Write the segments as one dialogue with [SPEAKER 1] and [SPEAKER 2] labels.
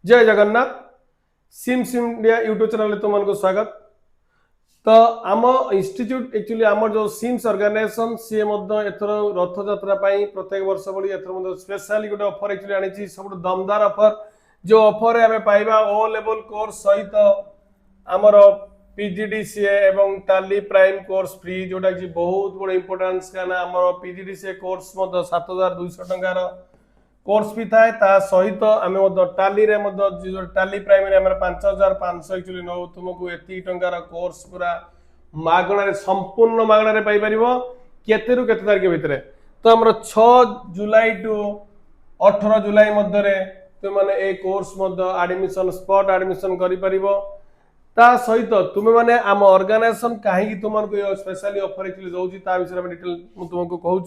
[SPEAKER 1] जय Jagannath. SIMS India YouTube channel तुमको स्वागत। तो आम इंस्टीट्यूट एक्चुअली आम जो सिम्स ऑर्गेनाइजेशन सी एथर रथ यात्रा प्रत्येक वर्ष भली एथर स्पेशली गोटे ऑफर एक्चुअली आनी सब दमदार ऑफर जो ऑफर आम पाइबा ओ लेवल कोर्स सहित आमर पीजीडीसीए एवं टाली प्राइम कोर्स फ्री जोटा कि बहुत बड़ा इंपोर्टेंस कहना आमर पीजीडीसीए कोर्स 7200 टंकार कोर्स भी थाए ता सहित आम टाली टाली प्राइमरी आम 5500 एक्चुअली नौ तुमको एति टंकार कोर्स पूरा मागणार संपूर्ण मागणार पाइपर केते रु केते तारिख भितर तो आम 6 जुलाई टू 18 जुलाई मध्य तुम मैंने ए कोर्स आडमिशन स्पॉट आडमिशन कर ता सहित तुम मैंने आम ऑर्गेनाइजेशन कहीं तुमको स्पेशली ऑफर एक्चुअली दौर ता विषय में डिटेल तुमको कहूँ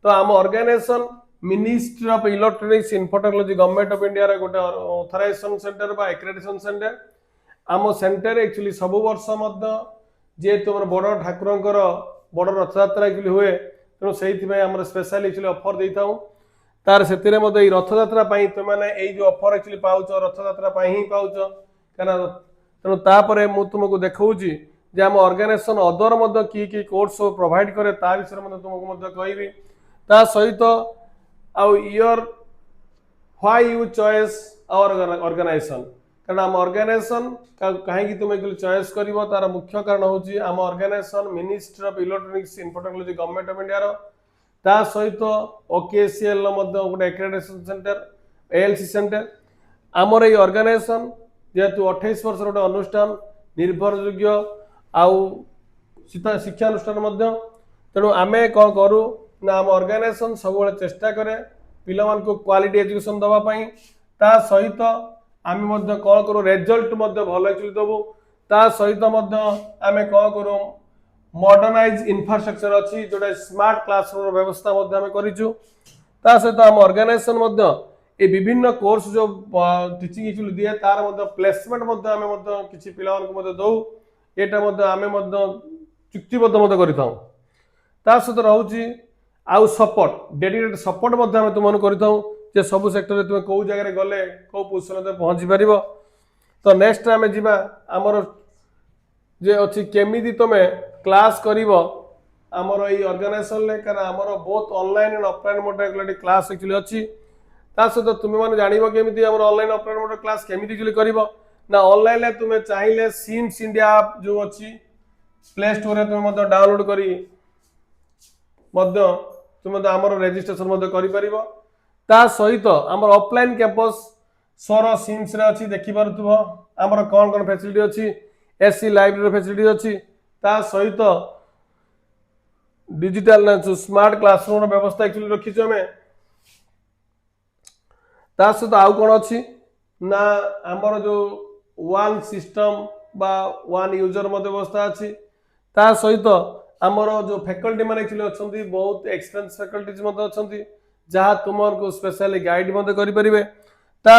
[SPEAKER 1] तो आम organisation ministry of electronics info technology government of India रे गोटे ऑथराइजेशन सेंटर बा एक्रेडिटेशन सेंटर आम सेंटर एक्चुअली सब वर्ष जे तुम बड़ ठाकुर बड़ रथयात्रा एक्चुअली हुए तेणु से आम स्पेशल एक्चुअली ऑफर दे था तार से रथयात्रा तुमने जो ऑफर एक्चुअली पाउच रथयात्रा ही पाउच क्या तेणु तापर मु तुमको देखी जे आम ऑर्गेनाइजेशन अदर की कोर्स प्रोवाइड करे ता विषय में तुमको कहबी ता सहित आउ your why you choice our organisation कारण आम ऑर्गेनाइजेशन कहीं तुम चॉइस कर तार मुख्य कारण हूँ आम organisation ministry of electronics info technology government of India ता सहित ओकेसीएल गोटे एक्रेडिटेशन सेंटर एएलसी सेंटर आमर ये ऑर्गेनाइजेशन जेहेतु 28 वर्ष गोटे अनुष्ठान निर्भरयोग्य आउ शिक्षानुष्ठान तेणु आम कौन करूँ ना आम ऑर्गेनाइजेशन सब चेष्टा करे पिला को क्वालिटी एजुकेशन दवाई ता सहित आम कौन करूँ रिजल्ट भल एक्चुअली दबू ता सहित आम कौन करूँ मॉडर्नाइज इंफ्रास्ट्रक्चर अच्छी जोटा स्मार्ट क्लासरूम व्यवस्था आम करूँ ता सहित आम ऑर्गेनाइजेशन ये विभिन्न कोर्स जो टीचिंग एक्चुअली दिए तार प्लेसमेंट आम किसी पिला दौ यहाँ आम चुक्तिबद्ध कर सहित रोचे आउ सपोर्ट डेडिकेटेड सपोर्ट आम तुम कर सब सेक्टर तुम कौ जगह गले कौ पोजिशन पहुंची पार तो नेक्स्ट आम जा आमर जे अच्छी केमी तुम क्लास कर आमर ये ऑर्गेनाइजेशन कारण आमर बहुत online and offline mode class actually अच्छी सहित तुम मैंने जान केमी आम ऑनलाइन ऑफलाइन मोड क्लास केमी कर ना ऑनलाइन तुम चाहिए सिम्स इंडिया आप जो अच्छी प्ले स्टोर तुम डाउनलोड कर तुम आमर रेजिस्ट्रेशन कर सहित आमर ऑफलाइन कैंपस सोर सिम्स रे अच्छी देखिपु आमर कौन कौन फैसिलिटी अच्छी एसी लाइब्रेरी फैसिलिटी अच्छी सहित डिजिटल स्मार्ट क्लासरूम व्यवस्था एक्चुअली रखी आम सहित आउ कौन अच्छी ना आमर जो वन सिस्टम बा वन यूजर व्यवस्था अच्छी सहित आमर जो फैकल्टी मैंने एक्चुअली अच्छा बहुत एक्सपीरियंस फैकल्टीज अच्छा जहाँ तुमको स्पेशली गाइड करें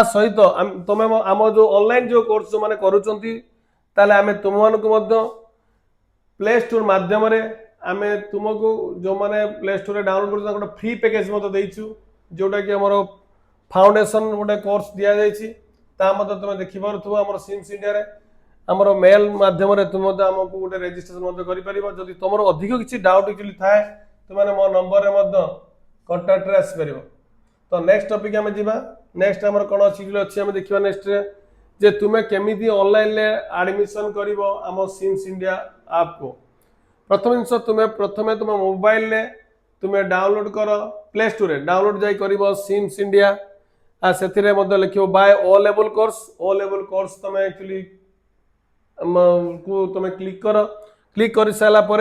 [SPEAKER 1] सहित तुम आम जो ऑनलाइन जो कोर्स जो मैंने करें तुमको प्ले स्टोर मध्यम आम तुमको जो मैंने प्ले स्टोर डाउनलोड कर फ्री पैकेज देचु जोटा कि आम फाउंडेशन गोटे कोर्स दि जाए तुम देखिपु आम सिम्स इंडिया आमर मेल मध्यम तुम आमको गोटे रेजिस्ट्रेशन कर तुम अधिक किसी डाउट एक्चुअली थाए तुमने मो नंबर कंटाक्ट रे आसपर तो नेक्स्ट टॉपिक आम जा नेक्स्ट आम कौन अच्छी आम देखा नेक्स्ट जे तुम्हें केमी ऑनलाइन एडमिशन कर आम सिम्स इंडिया आप को प्रथम जिन तुम्हें प्रथम तुम मोबाइल रे तुम्हें डाउनलोड कर प्ले स्टोर डाउनलोड जाई कर सिम्स इंडिया से लिख बाय ओ लेवल कोर्स तुम एक्चुअली को तुम क्लिक कर सारापर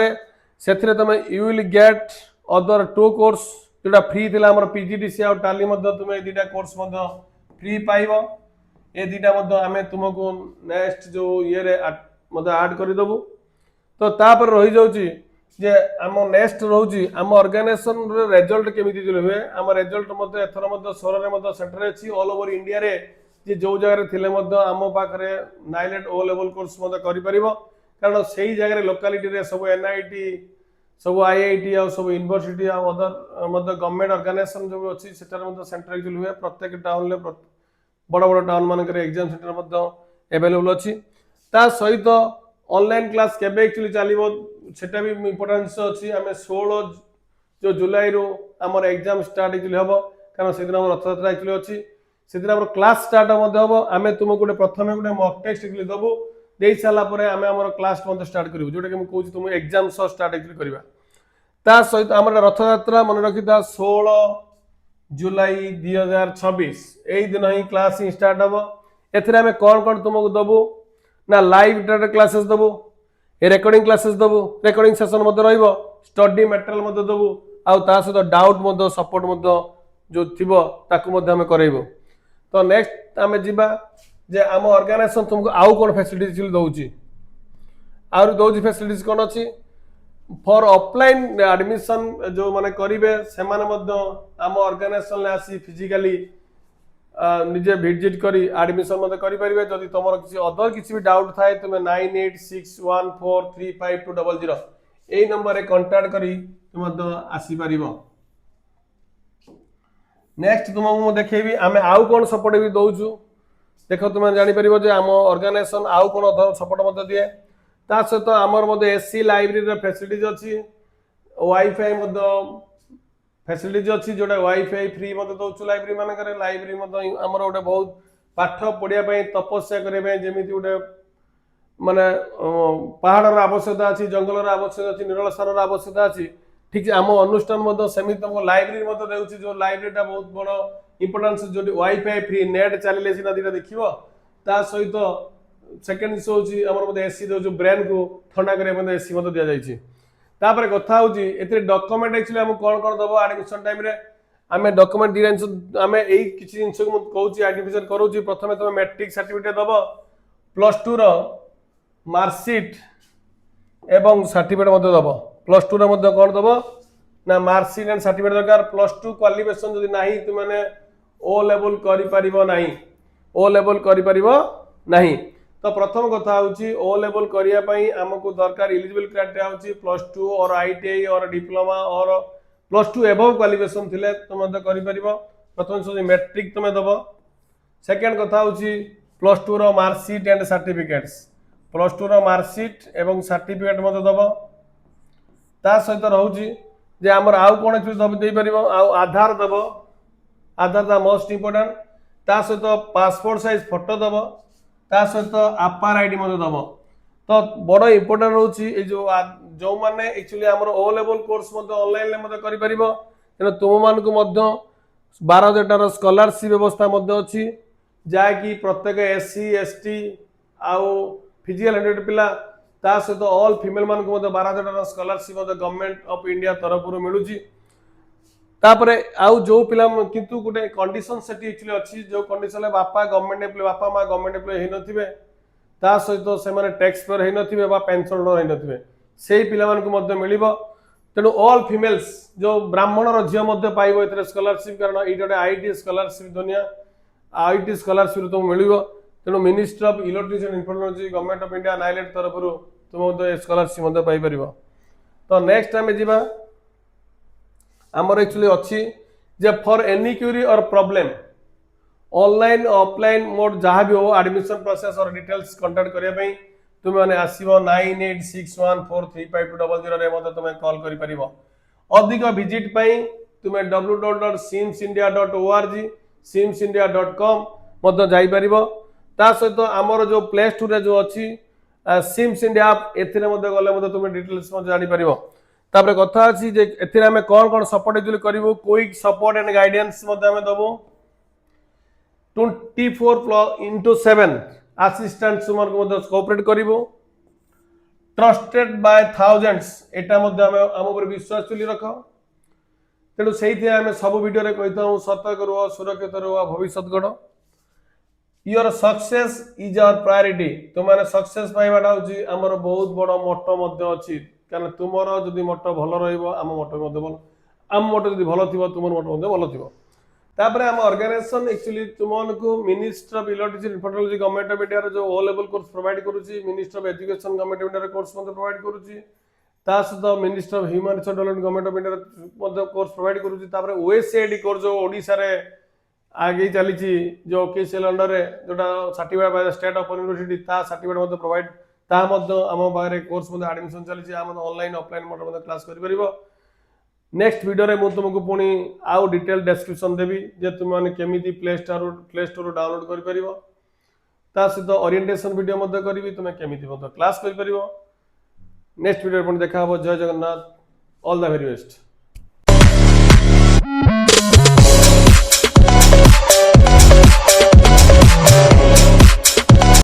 [SPEAKER 1] से तुम you will get other 2 course जोटा फ्री थी आम पीजीडीसी आ टाली तुम दुटा कोर्स फ्री पाइब ए दुटा आम तुमको नेक्स्ट जो ये आड करदेबू तो तापर रही जाऊँगी जे आम नेक्स्ट रोचे आम ऑर्गेनाइजेशन रिजल्ट केमी हुए आम रिजल्ट एथर सोर सेंटर अच्छी ऑल ओवर इंडिया रे जे जो जगह थे आम पाखे नाइलेट ओ लेवल कोर्स कारण से ही जगह लोकालिटी सब एनआईटी सब आईआईटी आ सब यूनिवर्सिटी अदर गवर्नमेंट ऑर्गेनाइजेशन जो अच्छी सेंटर एक्चुअली हुए प्रत्येक टाउन बड़ बड़ टाउन मानक एग्जाम सेंटर अवेलेबल अच्छी ता सहित ऑनलाइन क्लास केबे एक्चुअली चलिबो सेटा भी इंपोर्टेंस अछि हमें 16 जो जुलाई रो हमर एग्जाम स्टार्ट एक्चुअली हबो कारण से दिन हमर रथयात्रा एक्चुअली अछि से दिन हमर क्लास स्टार्ट मध्ये हबो हमें तुमको गोटे प्रथमे गोटे मॉक टेस्ट एक्चुअली दबो देई साला परे हमें हमर क्लास मध्ये स्टार्ट करिवो जोटा कि हम कहूची तुम एग्जाम सो स्टार्ट एक्चुअली करबा ता सहित हमर रथयात्रा मन रखिता 16 जुलाई 2026 एई दिन ही क्लास स्टार्ट हबो एथरे हमें कोन तुमको दबो ना लाइव डाटा क्लासेस दबो रेकॉर्डिंग क्लासेस दबो रेकॉर्डिंग सेशन मध्ये रहइबो स्टडी मटेरियल मध्ये दबो आ ता सहित डाउट मध्ये सपोर्ट मध्ये जो थिबो ताकू मध्ये हमें करइबो तो नेक्स्ट हमें जिबा जे हम ऑर्गेनाइजेशन तुमको आउ कोन फैसिलिटीज दउची आउ दउची फैसिलिटीज कोन अछि फॉर ऑफलाइन एडमिशन जो माने करिवे से माने मध्ये हम ऑर्गेनाइजेशन ले आसी फिजिकली निजे विजिट करी एडमिशन मध्ये करि परिबे जदि तमरो किसी अदर किसी भी डाउट थाए तुमे 9861435200 एई नंबर रे कांटेक्ट करी तुम मध्ये आसी परिबो नेक्स्ट तुमको देखेबी हमें आउ कोन सपोर्ट भी दउछु देखो तुम जानि परिबो जे हम ऑर्गेनाइजेशन आउ कोन अदर सपोर्ट मध्ये दिए ता सहित हमर मध्ये एससी लाइब्रेरी रे फैसिलिटीज अछि वाईफाई मध्ये फैसिलिटीज अच्छी जोटा वाईफाई फ्री मत दौचु लाइब्रेरी मान लाइब्रेरी आमर गोटे बहुत पाठ पढ़ाई तपस्या करने जमी गोटे माने पहाड़ आवश्यकता अच्छी जंगल आवश्यकता अच्छी निरल स्थान आवश्यकता अच्छी ठीक आम अनुष्ठान सेमती तुमको लाइब्रेरी दूसरी जो लाइब्रेरी बहुत बड़ इंपोर्टेंस जो वाईफाई फ्री नेट चलिए सीना दीटा देखिए ता सहित सेकेंड जिस हूँ एसी दौ ब्रेन को ठंडा करने एसी दि जाए तापर कथा होची एते डॉक्यूमेंट एक्चुअली हम कोन कोन दबो एडमिशन टाइम रे हमें डॉक्यूमेंट डिरेंस हमें एई किछि जिंस को कहूची एडमिशन करूची प्रथमे तुम मैट्रिक सर्टिफिकेट दबो +2 रो मार्कशीट एवं सर्टिफिकेट मते दबो +2 रो मते कोन दबो ना मार्कशीट एंड सर्टिफिकेट दरकार +2 क्वालिफिकेशन जदि नाही तुम माने ओ लेवल करि परिबो नाही ओ लेवल करि परिबो नाही तो प्रथम कथा होची ओ लेवल करिया पई हमको दरकार एलिजिबल क्राइटेरिया होची +2 और आईटीआई और डिप्लोमा और +2 एबव क्वालिफिकेशन थिले तुम मते करि परिबो प्रथम से मैट्रिक तुम दबो सेकंड कथा होची +2 रो मार्कशीट एंड सर्टिफिकेट्स +2 रो मार्कशीट एवं सर्टिफिकेट मते दबो ता सहित रहउची जे हमर आउ कोन एक्चुअली दब देई परिबो आधार दबो आधार दा मोस्ट इंपोर्टेंट ता सहित पासपोर्ट साइज फोटो दबो ता सहित आपार आईडी मते दबो तो बड़ इंपोर्टेंट रहउची जो माने एक्चुअली हमर ओ लेवल कोर्स मते ऑनलाइन ले मते करि परिबो तेन तुम मान को मध्य 12 जेटार स्कॉलरशिप व्यवस्था मध्य अछि जा कि प्रत्येक एससी एसटी आउ फिजिकल हैंडिक्याप्ड पिला ता सहित ऑल फीमेल मान को मध्य 12 जेटार स्कॉलरशिप मते गवर्नमेंट ऑफ इंडिया तरफ रु मिलुची तापरे आउ जो पिला किंतु गोटे कंडीशन सेठी एक्चुअली अछि जो कंडीशन बापा गवर्नमेंट एम्प्लॉय बापा मां गवर्नमेंट एम्प्लॉय हे नथिबे ता सहित से माने टैक्स पेयर हे नथिबे बा पेंशनर हे नथिबे सेही पिला मान को मध्य मिलिबो तेनु ऑल फीमेल्स जो ब्राह्मण र झियो मध्य पाइबो एतरे स्कॉलरशिप कारण ई जोटे आईटी स्कॉलरशिप दुनिया आईटी स्कॉलरशिप तुम मिलिबो तेनु ministry of electricity and information government of India NIELIT तरफ रु तुम मध्य स्कॉलरशिप मध्य पाइ परिबो तो नेक्स्ट टाइम जिबा हमर एक्चुअली अच्छी जे फॉर एनी क्वेरी और प्रॉब्लम ऑनलाइन ऑफलाइन मोड जहाँ भी हो एडमिशन प्रोसेस और डिटेल्स कांटेक्ट करिया पई तुम माने आसीबो 9861435200 रे मते तुम कॉल करि परिबो अधिक विजिट पई तुम www.simsindia.org simsindia.com मते जाई परिबो ता सहित हमर जो प्ले स्टोर रे जो अछि सिम्स इंडिया ऐप एथिरे मते गले मते तुम डिटेल्स मते जानि परिबो तापर कथा अछि जे एथिरे हमें कोन सपोर्ट एक्चुअली करिवो क्विक सपोर्ट एंड गाइडेंस मते हमें दबो 24/7 असिस्टेंट सुमर को मते कोऑपरेट करिवो ट्रस्टेड बाय थाउजेंड्स एटा मते हमें हम ऊपर विश्वास चली रखो तेनु सेहिते हमें सब वीडियो रे कहिता हूं सतर्क रहो सुरक्षित रहो भविष्यत गढ़ your success is our priority तुम माने सक्सेस पाइबाटा होची हमर बहुत बड़ मोटो मध्य अछि कारण तुमरो जदि मोटो भलो रहइबो हम मोटो मध्य भलो हम मोटो जदि भलो थिबो तुमर मोटो मध्य भलो थिबो तापरे हम ऑर्गेनाइजेशन एक्चुअली तुमनको ministry of electricity information government of India रो जो ओ लेवल कोर्स प्रोवाइड करूची ministry of education government of India रो कोर्स मते प्रोवाइड करूची ता सहित ministry of human resource development government of India रो मते कोर्स प्रोवाइड करूची तापरे ओएसएडी कोर्स जो ओडिसा रे आगे चली जो ओकेसीएल अंडर रे जोटा certificate by state open university ता सर्टिफिकेट मते प्रोवाइड ता मते हम बारे कोर्स मते एडमिशन चली हम ऑनलाइन ऑफलाइन मोड मते क्लास करि परिबो। नेक्स्ट वीडियो रे मु तुमको पुणी आउ डिटेल डिस्क्रिप्शन देबी जे तुम माने केमिति प्ले स्टोर डाउनलोड करि परिबो ता सहित ओरिएंटेशन वीडियो मते करबी तुम केमिति मते क्लास करि परिबो। नेक्स्ट वीडियो रे पुणी देखा हो। जय Jagannath, all the very best.